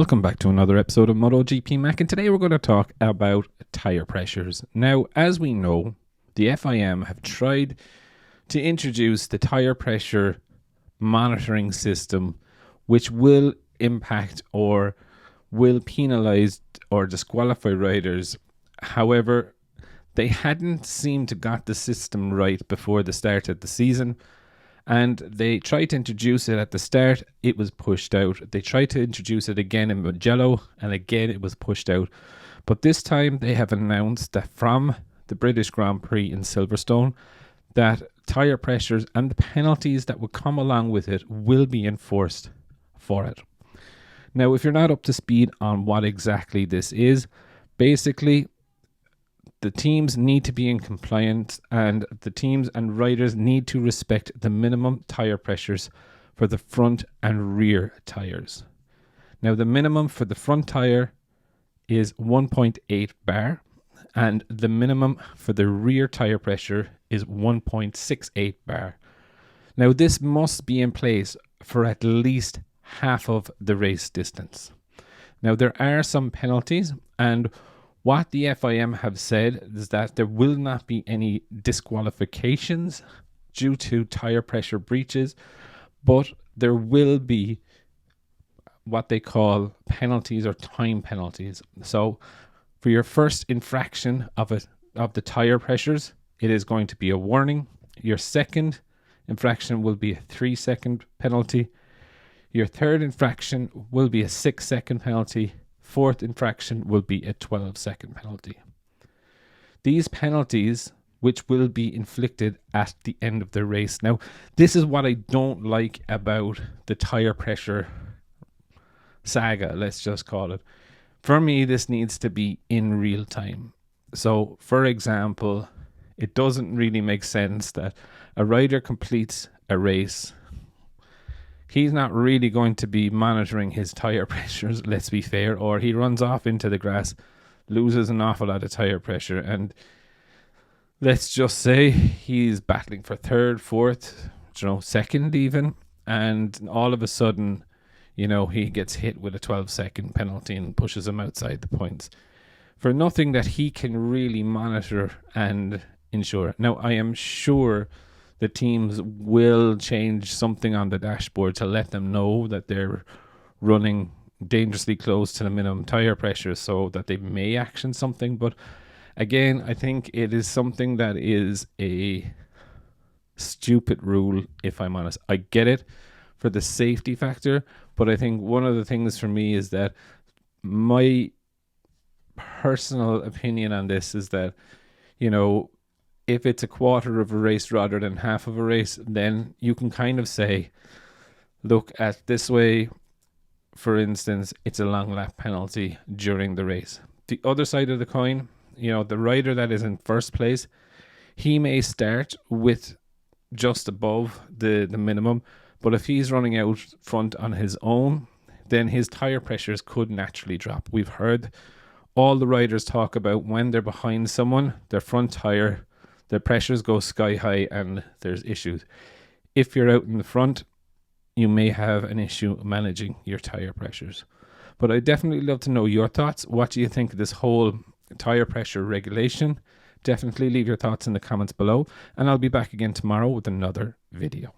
Welcome back to another episode of Motogp Mac, and today we're going to talk about tire pressures. Now, as we know, the FIM have tried to introduce the tire pressure monitoring system, which will impact or will penalise or disqualify riders. However, they hadn't seemed to got the system right before the start of the season. And they tried to introduce it at the start, it was pushed out. They tried to introduce it again in Mugello, and again it was pushed out. But this time they have announced that from the British Grand Prix in Silverstone, that tyre pressures and the penalties that would come along with it will be enforced for it. Now, if you're not up to speed on what exactly this is, basically the teams need to be in compliance, and the teams and riders need to respect the minimum tyre pressures for the front and rear tyres. Now, the minimum for the front tyre is 1.8 bar, and the minimum for the rear tyre pressure is 1.68 bar. Now, this must be in place for at least half of the race distance. Now, there are some penalties, and what the FIM have said is that there will not be any disqualifications due to tyre pressure breaches, but there will be what they call penalties or time penalties. So for your first infraction of the tyre pressures, it is going to be a warning. Your second infraction will be a 3-second penalty. Your third infraction will be a 6-second penalty. Fourth infraction will be a 12-second penalty. These penalties, which will be inflicted at the end of the race. Now, this is what I don't like about the tyre pressure saga, let's just call it. For me, this needs to be in real time. So, for example, it doesn't really make sense that a rider completes a race. He's not really going to be monitoring his tyre pressures, let's be fair, or he runs off into the grass, loses an awful lot of tyre pressure, and let's just say he's battling for third, fourth, second even, and all of a sudden, he gets hit with a 12-second penalty and pushes him outside the points for nothing that he can really monitor and ensure. Now, I am sure the teams will change something on the dashboard to let them know that they're running dangerously close to the minimum tyre pressure so that they may action something. But again, I think it is something that is a stupid rule, if I'm honest. I get it for the safety factor, but I think one of the things for me is that my personal opinion on this is that, if it's a quarter of a race rather than half of a race, then you can kind of say, look at this way, for instance, it's a long lap penalty during the race. The other side of the coin, the rider that is in first place, he may start with just above the minimum, but if he's running out front on his own, then his tyre pressures could naturally drop. We've heard all the riders talk about when they're behind someone, their front tyre, the pressures go sky high and there's issues. If you're out in the front, you may have an issue managing your tyre pressures. But I'd definitely love to know your thoughts. What do you think of this whole tyre pressure regulation? Definitely leave your thoughts in the comments below, and I'll be back again tomorrow with another video.